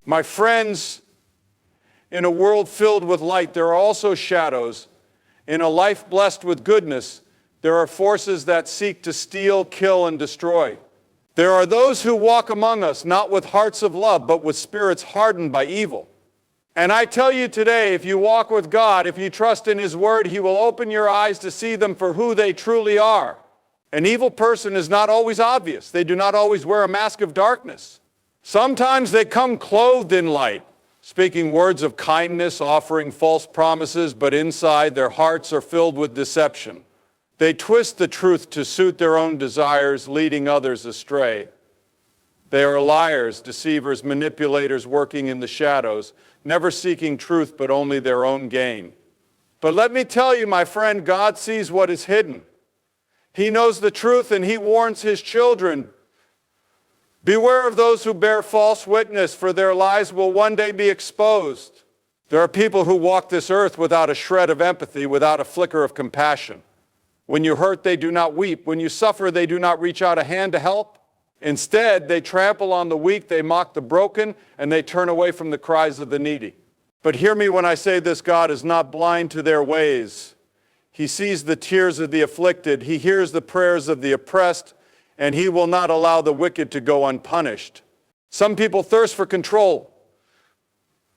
My friends, in a world filled with light, there are also shadows. In a life blessed with goodness, there are forces that seek to steal, kill, and destroy. There are those who walk among us, not with hearts of love, but with spirits hardened by evil. And I tell you today, if you walk with God, if you trust in His Word, He will open your eyes to see them for who they truly are. An evil person is not always obvious. They do not always wear a mask of darkness. Sometimes they come clothed in light, speaking words of kindness, offering false promises, but inside their hearts are filled with deception. They twist the truth to suit their own desires, leading others astray. They are liars, deceivers, manipulators working in the shadows, never seeking truth but only their own gain. But let me tell you, my friend, God sees what is hidden. He knows the truth and He warns His children. Beware of those who bear false witness, for their lies will one day be exposed. There are people who walk this earth without a shred of empathy, without a flicker of compassion. When you hurt, they do not weep. When you suffer, they do not reach out a hand to help. Instead, they trample on the weak, they mock the broken, and they turn away from the cries of the needy. But hear me when I say this: God is not blind to their ways. He sees the tears of the afflicted. He hears the prayers of the oppressed, and He will not allow the wicked to go unpunished. Some people thirst for control.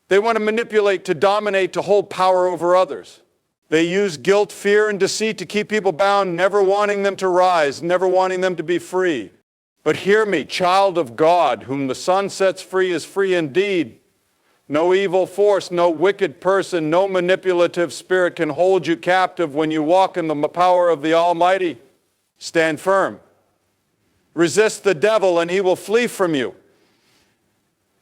They want to manipulate, to dominate, to hold power over others. They use guilt, fear, and deceit to keep people bound, never wanting them to rise, never wanting them to be free. But hear me, child of God, whom the Son sets free is free indeed. No evil force, no wicked person, no manipulative spirit can hold you captive when you walk in the power of the Almighty. Stand firm. Resist the devil and he will flee from you.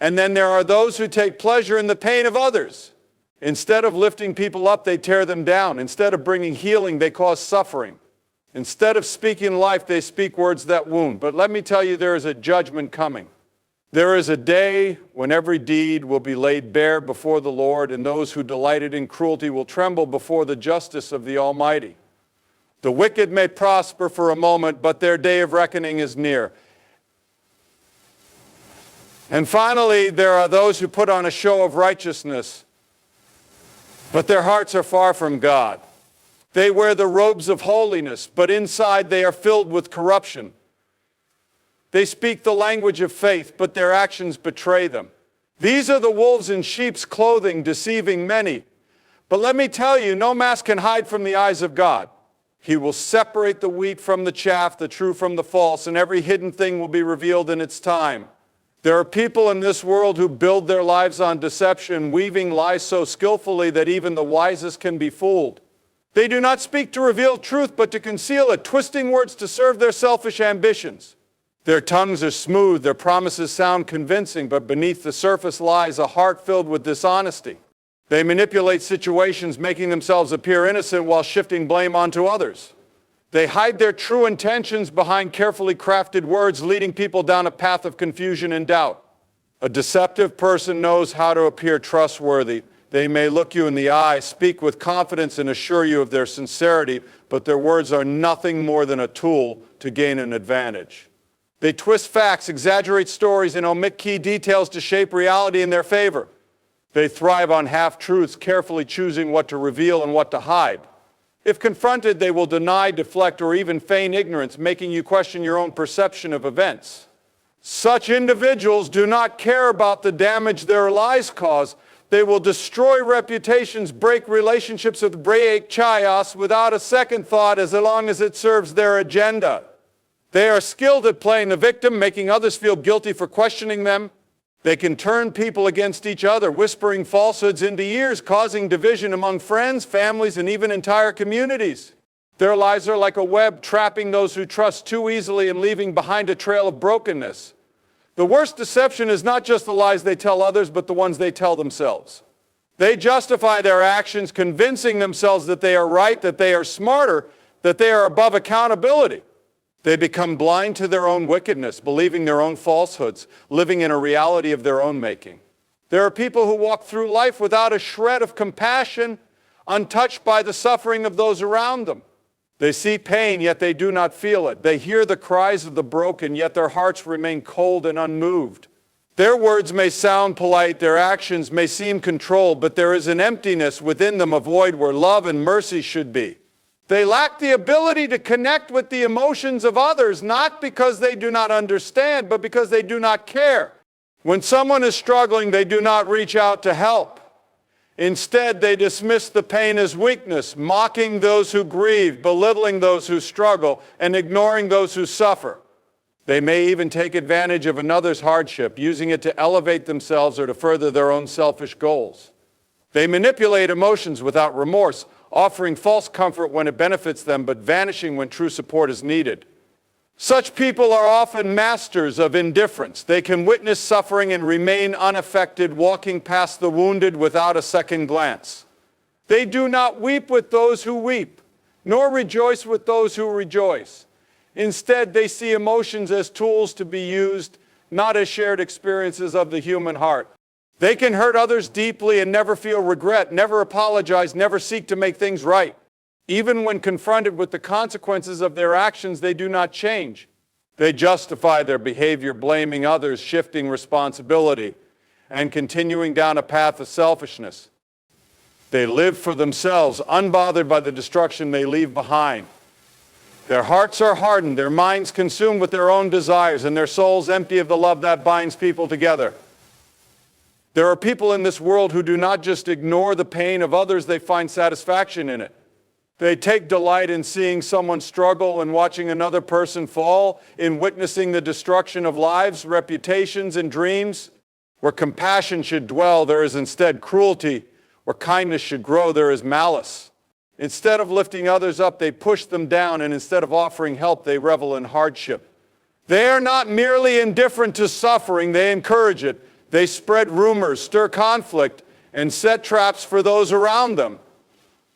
And then there are those who take pleasure in the pain of others. Instead of lifting people up, they tear them down. Instead of bringing healing, they cause suffering. Instead of speaking life, they speak words that wound. But let me tell you, there is a judgment coming. There is a day when every deed will be laid bare before the Lord, and those who delighted in cruelty will tremble before the justice of the Almighty. The wicked may prosper for a moment, but their day of reckoning is near. And finally, there are those who put on a show of righteousness, but their hearts are far from God. They wear the robes of holiness, but inside they are filled with corruption. They speak the language of faith, but their actions betray them. These are the wolves in sheep's clothing, deceiving many. But let me tell you, no mask can hide from the eyes of God. He will separate the wheat from the chaff, the true from the false, and every hidden thing will be revealed in its time. There are people in this world who build their lives on deception, weaving lies so skillfully that even the wisest can be fooled. They do not speak to reveal truth, but to conceal it, twisting words to serve their selfish ambitions. Their tongues are smooth, their promises sound convincing, but beneath the surface lies a heart filled with dishonesty. They manipulate situations, making themselves appear innocent while shifting blame onto others. They hide their true intentions behind carefully crafted words, leading people down a path of confusion and doubt. A deceptive person knows how to appear trustworthy. They may look you in the eye, speak with confidence, and assure you of their sincerity, but their words are nothing more than a tool to gain an advantage. They twist facts, exaggerate stories, and omit key details to shape reality in their favor. They thrive on half-truths, carefully choosing what to reveal and what to hide. If confronted, they will deny, deflect, or even feign ignorance, making you question your own perception of events. Such individuals do not care about the damage their lies cause. They will destroy reputations, break relationships with break chaos without a second thought, as long as it serves their agenda. They are skilled at playing the victim, making others feel guilty for questioning them. They can turn people against each other, whispering falsehoods into ears, causing division among friends, families, and even entire communities. Their lies are like a web, trapping those who trust too easily and leaving behind a trail of brokenness. The worst deception is not just the lies they tell others, but the ones they tell themselves. They justify their actions, convincing themselves that they are right, that they are smarter, that they are above accountability. They become blind to their own wickedness, believing their own falsehoods, living in a reality of their own making. There are people who walk through life without a shred of compassion, untouched by the suffering of those around them. They see pain, yet they do not feel it. They hear the cries of the broken, yet their hearts remain cold and unmoved. Their words may sound polite, their actions may seem controlled, but there is an emptiness within them, a void where love and mercy should be. They lack the ability to connect with the emotions of others, not because they do not understand, but because they do not care. When someone is struggling, they do not reach out to help. Instead, they dismiss the pain as weakness, mocking those who grieve, belittling those who struggle, and ignoring those who suffer. They may even take advantage of another's hardship, using it to elevate themselves or to further their own selfish goals. They manipulate emotions without remorse, offering false comfort when it benefits them, but vanishing when true support is needed. Such people are often masters of indifference. They can witness suffering and remain unaffected, walking past the wounded without a second glance. They do not weep with those who weep, nor rejoice with those who rejoice. Instead, they see emotions as tools to be used, not as shared experiences of the human heart. They can hurt others deeply and never feel regret, never apologize, never seek to make things right. Even when confronted with the consequences of their actions, they do not change. They justify their behavior, blaming others, shifting responsibility, and continuing down a path of selfishness. They live for themselves, unbothered by the destruction they leave behind. Their hearts are hardened, their minds consumed with their own desires, and their souls empty of the love that binds people together. There are people in this world who do not just ignore the pain of others, they find satisfaction in it. They take delight in seeing someone struggle and watching another person fall, in witnessing the destruction of lives, reputations, and dreams. Where compassion should dwell, there is instead cruelty. Where kindness should grow, there is malice. Instead of lifting others up, they push them down, and instead of offering help, they revel in hardship. They are not merely indifferent to suffering, they encourage it. They spread rumors, stir conflict, and set traps for those around them,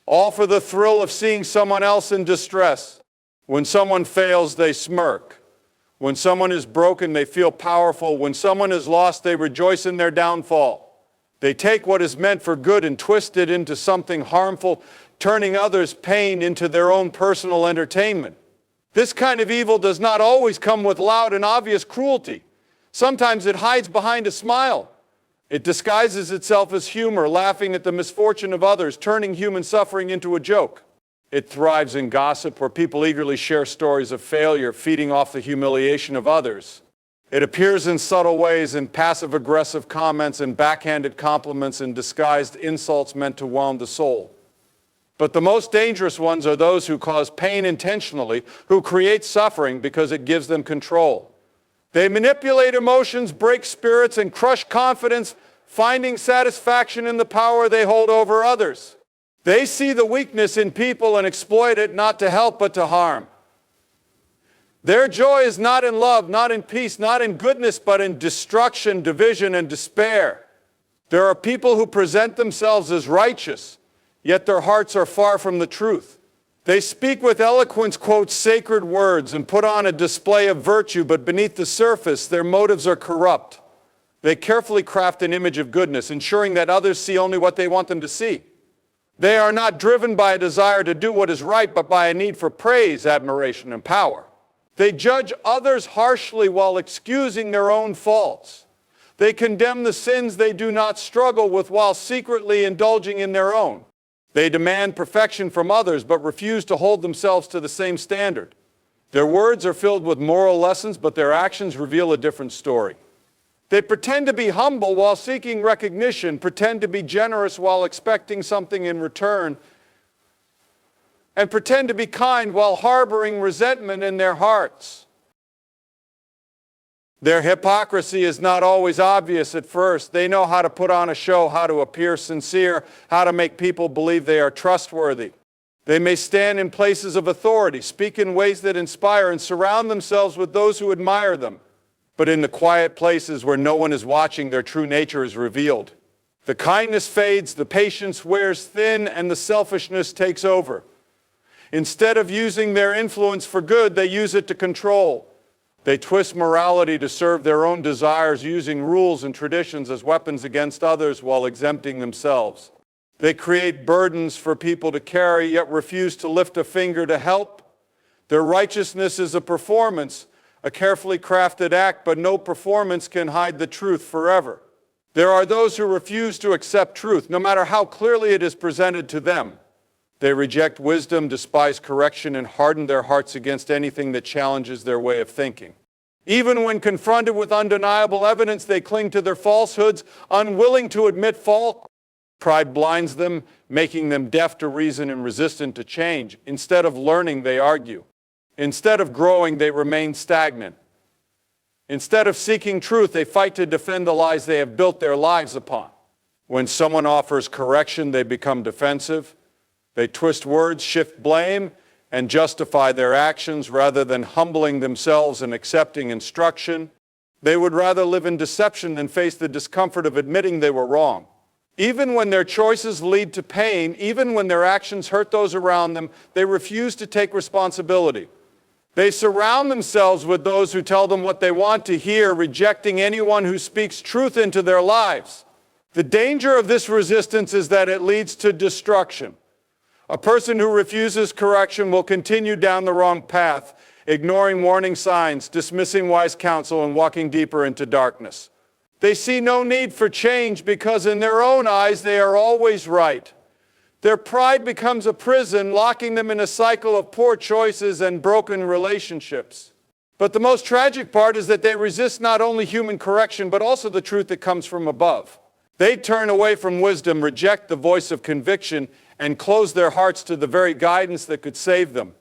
all for the thrill of seeing someone else in distress. When someone fails, they smirk. When someone is broken, they feel powerful. When someone is lost, they rejoice in their downfall. They take what is meant for good and twist it into something harmful, turning others' pain into their own personal entertainment. This kind of evil does not always come with loud and obvious cruelty. Sometimes it hides behind a smile. It disguises itself as humor, laughing at the misfortune of others, turning human suffering into a joke. It thrives in gossip, where people eagerly share stories of failure, feeding off the humiliation of others. It appears in subtle ways, in passive-aggressive comments and backhanded compliments and disguised insults meant to wound the soul. But the most dangerous ones are those who cause pain intentionally, who create suffering because it gives them control. They manipulate emotions, break spirits, and crush confidence, finding satisfaction in the power they hold over others. They see the weakness in people and exploit it, not to help but to harm. Their joy is not in love, not in peace, not in goodness, but in destruction, division, and despair. There are people who present themselves as righteous, yet their hearts are far from the truth. They speak with eloquence, quote sacred words, and put on a display of virtue, but beneath the surface, their motives are corrupt. They carefully craft an image of goodness, ensuring that others see only what they want them to see. They are not driven by a desire to do what is right, but by a need for praise, admiration, and power. They judge others harshly while excusing their own faults. They condemn the sins they do not struggle with while secretly indulging in their own. They demand perfection from others, but refuse to hold themselves to the same standard. Their words are filled with moral lessons, but their actions reveal a different story. They pretend to be humble while seeking recognition, pretend to be generous while expecting something in return, and pretend to be kind while harboring resentment in their hearts. Their hypocrisy is not always obvious at first. They know how to put on a show, how to appear sincere, how to make people believe they are trustworthy. They may stand in places of authority, speak in ways that inspire, and surround themselves with those who admire them. But in the quiet places where no one is watching, their true nature is revealed. The kindness fades, the patience wears thin, and the selfishness takes over. Instead of using their influence for good, they use it to control. They twist morality to serve their own desires, using rules and traditions as weapons against others while exempting themselves. They create burdens for people to carry, yet refuse to lift a finger to help. Their righteousness is a performance, a carefully crafted act, but no performance can hide the truth forever. There are those who refuse to accept truth, no matter how clearly it is presented to them. They reject wisdom, despise correction, and harden their hearts against anything that challenges their way of thinking. Even when confronted with undeniable evidence, they cling to their falsehoods, unwilling to admit fault. Pride blinds them, making them deaf to reason and resistant to change. Instead of learning, they argue. Instead of growing, they remain stagnant. Instead of seeking truth, they fight to defend the lies they have built their lives upon. When someone offers correction, they become defensive. They twist words, shift blame, and justify their actions rather than humbling themselves and accepting instruction. They would rather live in deception than face the discomfort of admitting they were wrong. Even when their choices lead to pain, even when their actions hurt those around them, they refuse to take responsibility. They surround themselves with those who tell them what they want to hear, rejecting anyone who speaks truth into their lives. The danger of this resistance is that it leads to destruction. A person who refuses correction will continue down the wrong path, ignoring warning signs, dismissing wise counsel, and walking deeper into darkness. They see no need for change because in their own eyes they are always right. Their pride becomes a prison, locking them in a cycle of poor choices and broken relationships. But the most tragic part is that they resist not only human correction, but also the truth that comes from above. They turn away from wisdom, reject the voice of conviction, and close their hearts to the very guidance that could save them.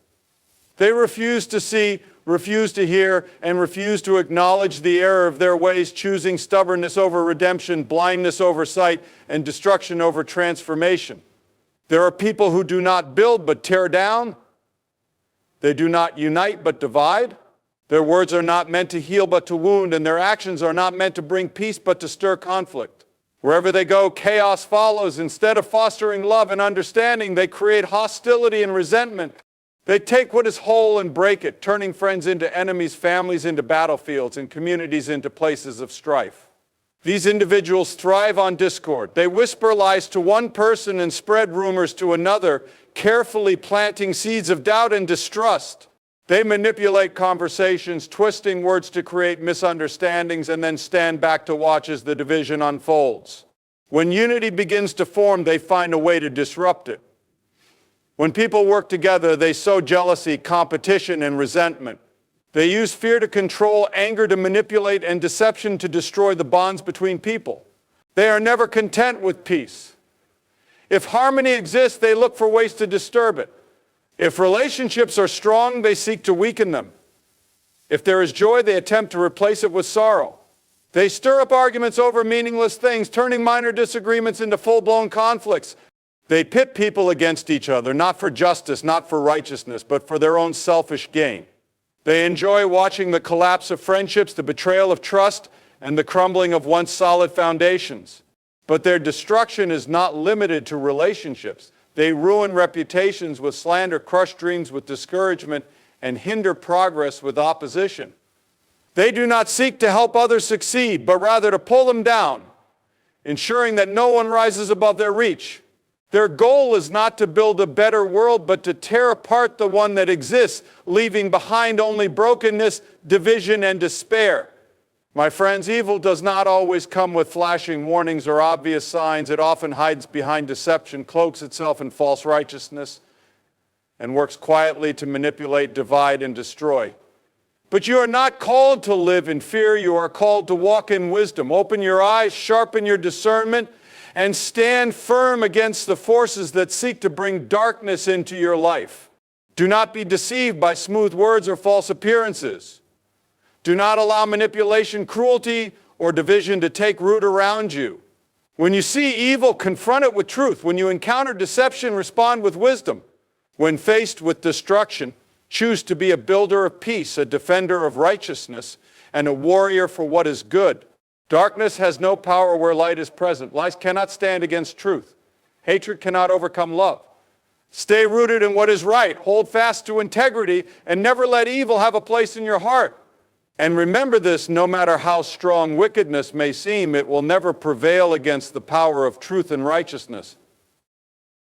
They refuse to see, refuse to hear, and refuse to acknowledge the error of their ways, choosing stubbornness over redemption, blindness over sight, and destruction over transformation. There are people who do not build but tear down. They do not unite but divide. Their words are not meant to heal but to wound, and their actions are not meant to bring peace but to stir conflict. Wherever they go, chaos follows. Instead of fostering love and understanding, they create hostility and resentment. They take what is whole and break it, turning friends into enemies, families into battlefields, and communities into places of strife. These individuals thrive on discord. They whisper lies to one person and spread rumors to another, carefully planting seeds of doubt and distrust. They manipulate conversations, twisting words to create misunderstandings, and then stand back to watch as the division unfolds. When unity begins to form, they find a way to disrupt it. When people work together, they sow jealousy, competition, and resentment. They use fear to control, anger to manipulate, and deception to destroy the bonds between people. They are never content with peace. If harmony exists, they look for ways to disturb it. If relationships are strong, they seek to weaken them. If there is joy, they attempt to replace it with sorrow. They stir up arguments over meaningless things, turning minor disagreements into full-blown conflicts. They pit people against each other, not for justice, not for righteousness, but for their own selfish gain. They enjoy watching the collapse of friendships, the betrayal of trust, and the crumbling of once solid foundations. But their destruction is not limited to relationships. They ruin reputations with slander, crush dreams with discouragement, and hinder progress with opposition. They do not seek to help others succeed, but rather to pull them down, ensuring that no one rises above their reach. Their goal is not to build a better world, but to tear apart the one that exists, leaving behind only brokenness, division, and despair. My friends, evil does not always come with flashing warnings or obvious signs. It often hides behind deception, cloaks itself in false righteousness, and works quietly to manipulate, divide, and destroy. But you are not called to live in fear. You are called to walk in wisdom. Open your eyes, sharpen your discernment, and stand firm against the forces that seek to bring darkness into your life. Do not be deceived by smooth words or false appearances. Do not allow manipulation, cruelty, or division to take root around you. When you see evil, confront it with truth. When you encounter deception, respond with wisdom. When faced with destruction, choose to be a builder of peace, a defender of righteousness, and a warrior for what is good. Darkness has no power where light is present. Lies cannot stand against truth. Hatred cannot overcome love. Stay rooted in what is right. Hold fast to integrity, and never let evil have a place in your heart. And remember this, no matter how strong wickedness may seem, it will never prevail against the power of truth and righteousness.